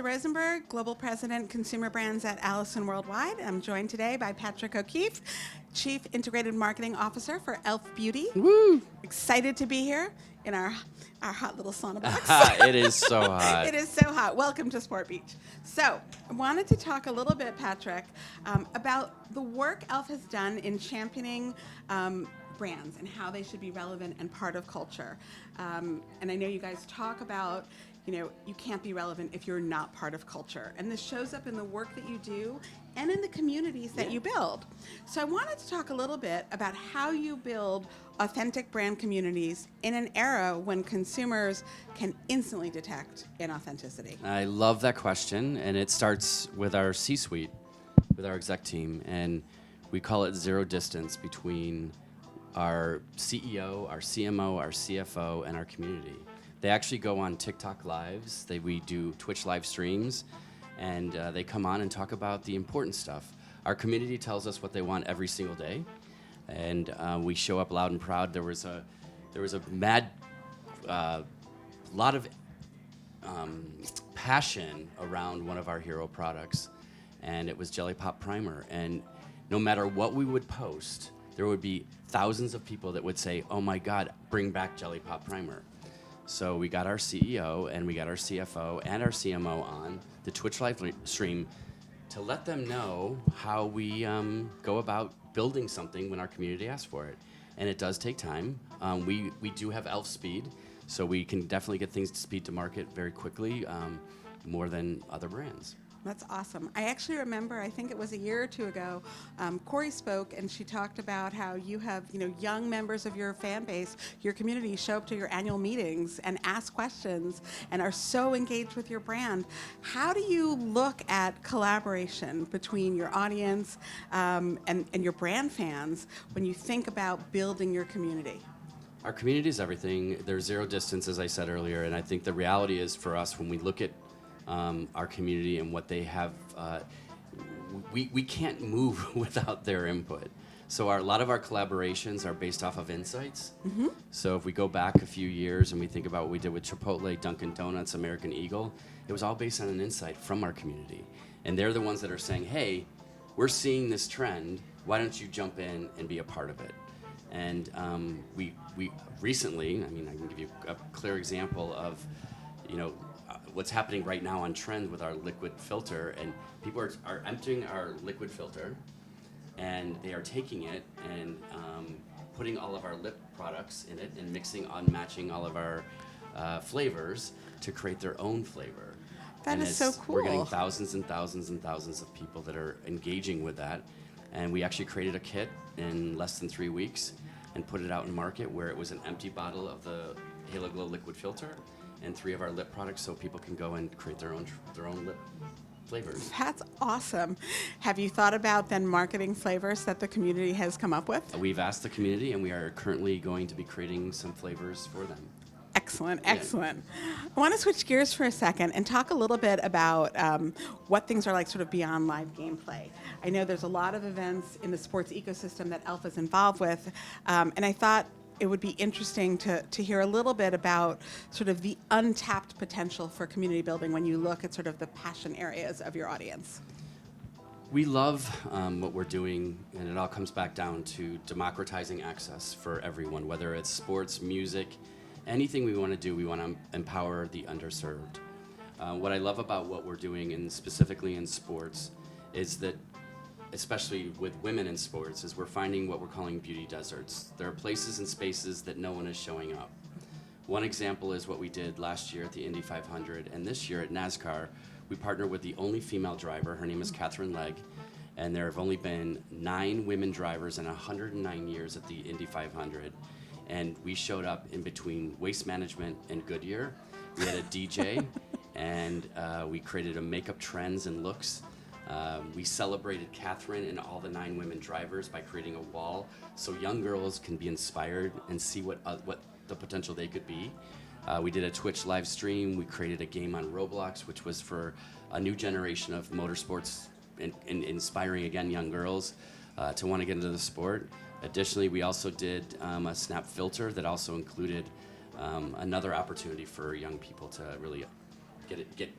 Lisa Rosenberg, Global President, Consumer Brands at Allison Worldwide. I'm joined today by Patrick O'Keefe, Chief Integrated Marketing Officer for E.L.F. Beauty. Woo! Excited to be here in our hot little sauna box. It is so hot. It is so hot. Welcome to Sport Beach. So I wanted to talk a little bit, Patrick, about the work E.L.F. has done in championing brands and how they should be relevant and part of culture. And I know you guys talk about, you can't be relevant if you're not part of culture. And this shows up in the work that you do and in the communities that you build. So I wanted to talk a little bit about how you build authentic brand communities in an era when consumers can instantly detect inauthenticity. I love that question, and it starts with our C-suite, with our exec team, and we call it zero distance between our CEO, our CMO, our CFO, and our community. They actually go on TikTok lives. We do Twitch live streams, and they come on and talk about the important stuff. Our community tells us what they want every single day, and we show up loud and proud. There was a mad lot of passion around one of our hero products, and it was Jelly Pop Primer. And no matter what we would post, there would be thousands of people that would say, "Oh my God, bring back Jelly Pop Primer." So we got our CEO and we got our CFO and our CMO on the Twitch live stream to let them know how we go about building something when our community asks for it. And it does take time. We do have E.L.F. speed, so we can definitely get things to speed to market very quickly, more than other brands. That's awesome. I actually remember, I think it was a year or two ago, Corey spoke and she talked about how you have, young members of your fan base, your community show up to your annual meetings and ask questions and are so engaged with your brand. How do you look at collaboration between your audience and your brand fans when you think about building your community? Our community is everything. There's zero distance, as I said earlier, and I think the reality is for us when we look at our community and what they have, we can't move without their input. So a lot of our collaborations are based off of insights. Mm-hmm. So if we go back a few years and we think about what we did with Chipotle, Dunkin' Donuts, American Eagle, it was all based on an insight from our community. And they're the ones that are saying, hey, we're seeing this trend, why don't you jump in and be a part of it? And we recently, I can give you a clear example of, what's happening right now on trend with our liquid filter, and people are emptying our liquid filter, and they are taking it and putting all of our lip products in it and matching all of our flavors to create their own flavor. That is so cool. We're getting thousands and thousands and thousands of people that are engaging with that, and we actually created a kit in less than 3 weeks and put it out in market where it was an empty bottle of the Halo Glow liquid filter and 3 of our lip products, so people can go and create their own lip flavors. That's awesome. Have you thought about then marketing flavors that the community has come up with? We've asked the community, and we are currently going to be creating some flavors for them. Excellent. I want to switch gears for a second and talk a little bit about what things are like sort of beyond live gameplay. I know there's a lot of events in the sports ecosystem that E.L.F. is involved with, and I thought it would be interesting to hear a little bit about sort of the untapped potential for community building when you look at sort of the passion areas of your audience. We love what we're doing, and it all comes back down to democratizing access for everyone, whether it's sports, music, anything we want to do, we want to empower the underserved. What I love about what we're doing, and specifically in sports, is that especially with women in sports, is we're finding what we're calling beauty deserts. There are places and spaces that no one is showing up. One example is what we did last year at the Indy 500, and this year at NASCAR, we partnered with the only female driver. Her name is Catherine Legg, and there have only been 9 women drivers in 109 years at the Indy 500. And we showed up in between Waste Management and Goodyear. We had a DJ, and we created a makeup trends and looks. We celebrated Catherine and all the 9 women drivers by creating a wall so young girls can be inspired and see what the potential they could be. We did a Twitch live stream. We created a game on Roblox, which was for a new generation of motorsports and inspiring, again, young girls to want to get into the sport. Additionally, we also did a Snap filter that also included another opportunity for young people to really get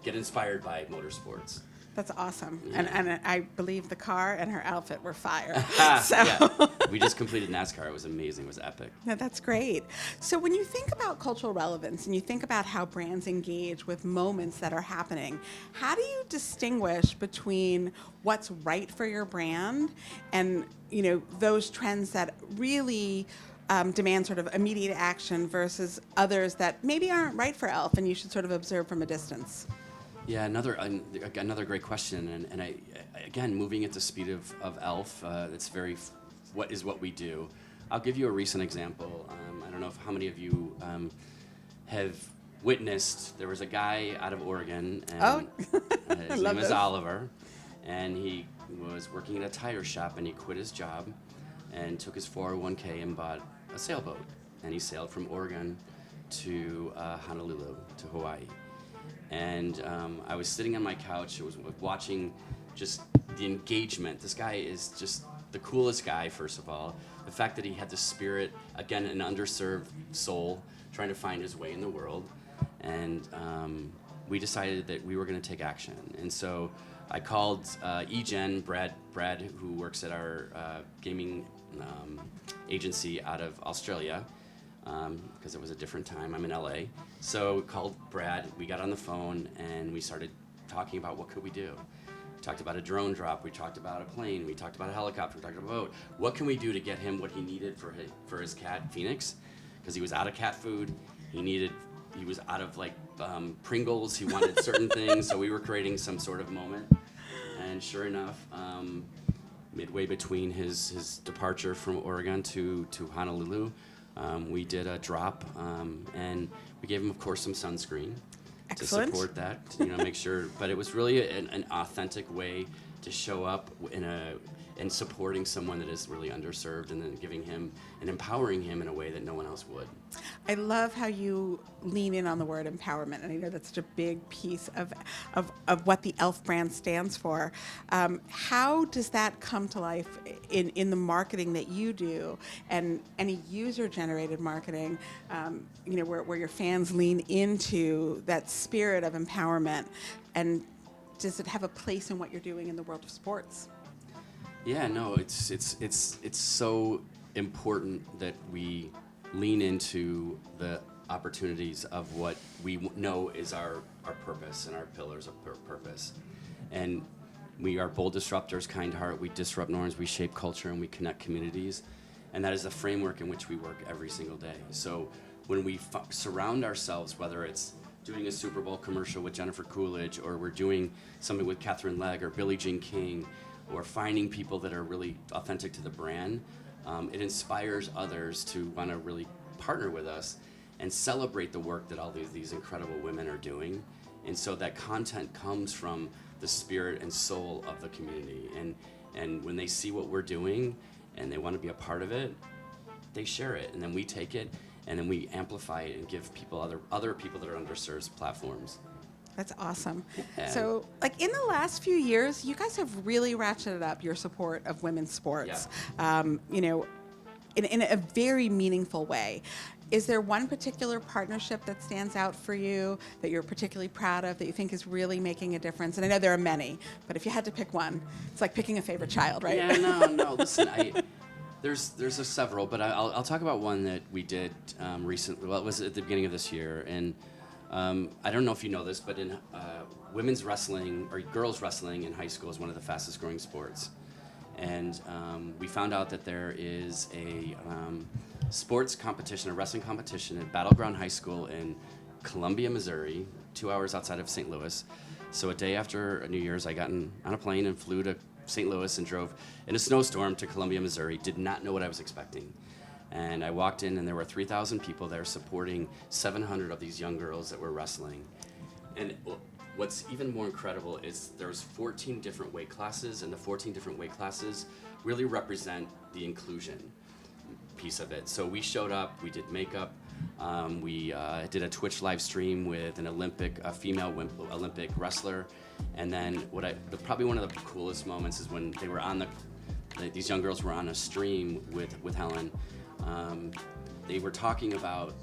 get inspired by motorsports. That's awesome. Yeah. And I believe the car and her outfit were fire. So Yeah. We just completed NASCAR. It was amazing. It was epic. no, that's great. So when you think about cultural relevance and you think about how brands engage with moments that are happening, how do you distinguish between what's right for your brand and, you know, those trends that really demand sort of immediate action versus others that maybe aren't right for E.L.F. and you should sort of observe from a distance? Yeah, another great question, and I again, moving at the speed of E.L.F. It's very what we do. I'll give you a recent example. I don't know how many of you have witnessed. There was a guy out of Oregon, and his name was Oliver, and he was working at a tire shop, and he quit his job, and took his 401k and bought a sailboat, and he sailed from Oregon to Honolulu to Hawaii. And I was sitting on my couch, I was watching just the engagement. This guy is just the coolest guy, first of all. The fact that he had the spirit, again, an underserved soul, trying to find his way in the world. And we decided that we were going to take action. And so I called E.Jen, Brad, who works at our gaming agency out of Australia, because it was a different time. I'm in LA. So we called Brad, we got on the phone, and we started talking about what could we do. We talked about a drone drop, we talked about a plane, we talked about a helicopter, we talked about a boat. What can we do to get him what he needed for his cat, Phoenix? Because he was out of cat food, he was out of like Pringles, he wanted certain things, so we were creating some sort of moment. And sure enough, midway between his departure from Oregon to Honolulu, we did a drop, and we gave him, of course, some sunscreen. Excellent. To support that, make sure. But it was really an authentic way to show up in supporting someone that is really underserved, and then giving him and empowering him in a way that no one else would. I love how you lean in on the word empowerment, and I know that's such a big piece of what the E.L.F. brand stands for. How does that come to life in the marketing that you do, and any user-generated marketing, where your fans lean into that spirit of empowerment, and does it have a place in what you're doing in the world of sports? Yeah, no, it's so important that we lean into the opportunities of what we know is our purpose and our pillars of purpose. And we are bold disruptors, kind heart, we disrupt norms, we shape culture, and we connect communities. And that is the framework in which we work every single day. So when we surround ourselves, whether it's doing a Super Bowl commercial with Jennifer Coolidge, or we're doing something with Catherine Legg or Billie Jean King, or finding people that are really authentic to the brand, it inspires others to want to really partner with us and celebrate the work that all these incredible women are doing. And so that content comes from the spirit and soul of the community. And when they see what we're doing and they want to be a part of it, they share it. And then we take it and then we amplify it and give people other people that are underserved platforms. That's awesome. And So, in the last few years, you guys have really ratcheted up your support of women's sports, in a very meaningful way. Is there one particular partnership that stands out for you that you're particularly proud of, that you think is really making a difference? And I know there are many, but if you had to pick one, it's like picking a favorite child, right? Yeah, no. Listen, there's several, but I'll talk about one that we did recently. Well, it was at the beginning of this year, and I don't know if you know this, but in women's wrestling or girls wrestling in high school is one of the fastest growing sports. And we found out that there is a sports competition, a wrestling competition at Battleground High School in Columbia, Missouri, 2 hours outside of St. Louis. So a day after New Year's, I got on a plane and flew to St. Louis and drove in a snowstorm to Columbia, Missouri. Did not know what I was expecting. And I walked in, and there were 3,000 people there supporting 700 of these young girls that were wrestling. And what's even more incredible is there's 14 different weight classes, and the 14 different weight classes really represent the inclusion piece of it. So we showed up, we did makeup, we did a Twitch live stream with a female Olympic wrestler, and then probably one of the coolest moments is when they were these young girls were on a stream with Helen. They were talking about,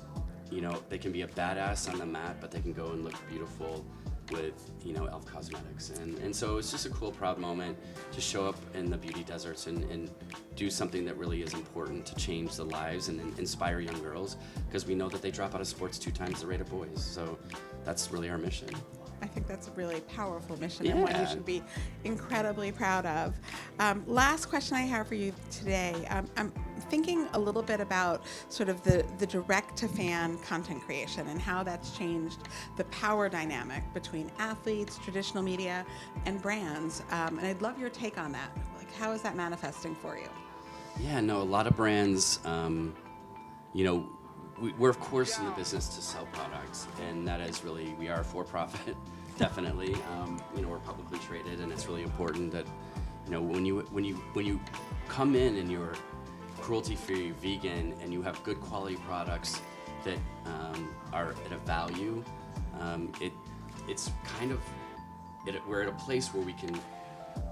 they can be a badass on the mat, but they can go and look beautiful with E.L.F. Cosmetics, and so it's just a cool, proud moment to show up in the beauty deserts and do something that really is important to change the lives and inspire young girls, because we know that they drop out of sports 2 times the rate of boys. So that's really our mission. I think that's a really powerful mission and one you Yeah. should be incredibly proud of. Last question I have for you today. I'm thinking a little bit about sort of the direct-to-fan content creation and how that's changed the power dynamic between athletes, traditional media, and brands. And I'd love your take on that. Like, how is that manifesting for you? Yeah, no, a lot of brands, we're of course in the business to sell products, and that is really, we are for profit, definitely. We're publicly traded, and it's really important that, when you come in and you're cruelty-free, vegan, and you have good quality products that are at a value, it's kind of, we're at a place where we can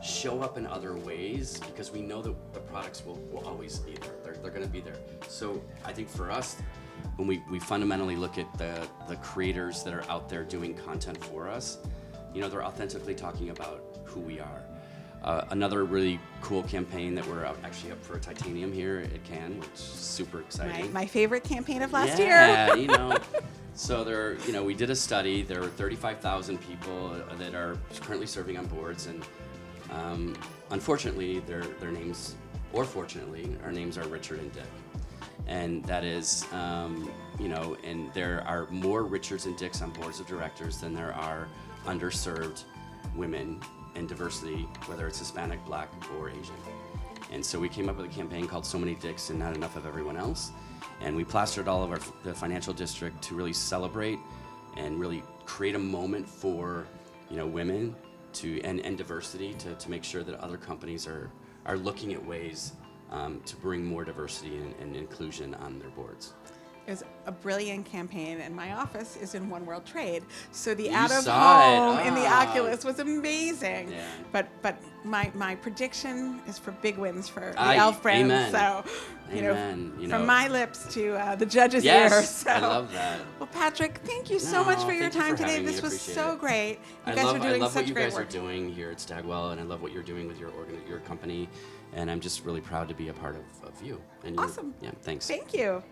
show up in other ways, because we know that the products will always be there. They're going to be there. So I think for us, when we fundamentally look at the creators that are out there doing content for us, they're authentically talking about who we are. Another really cool campaign that we're actually up for a titanium here at Cannes, which is super exciting. My favorite campaign of last year. Yeah, So we did a study. There are 35,000 people that are currently serving on boards, and unfortunately, their names, or fortunately, our names are Richard and Dick. And that is, and there are more Richards and Dicks on boards of directors than there are underserved women and diversity, whether it's Hispanic, Black, or Asian. And so we came up with a campaign called So Many Dicks and Not Enough of Everyone Else. And we plastered all of the financial district to really celebrate and really create a moment for, women and diversity to make sure that other companies are looking at ways to bring more diversity and inclusion on their boards. It was a brilliant campaign, and my office is in One World Trade, so the You out of saw home it. in the Ah. Oculus was amazing. Yeah. But my prediction is for big wins for the E.L.F. brand. Amen. So Amen. from my lips to the judges' Yes, ears. So. I love that. Well, Patrick, thank you so much for your thank you time for today. having me. This was Appreciate so it. great. You I guys love, are doing I love such what you great guys work. are doing here at Stagwell, and I love what you're doing with your company, and I'm just really proud to be a part of you. And Awesome. Yeah, thanks. Thank you.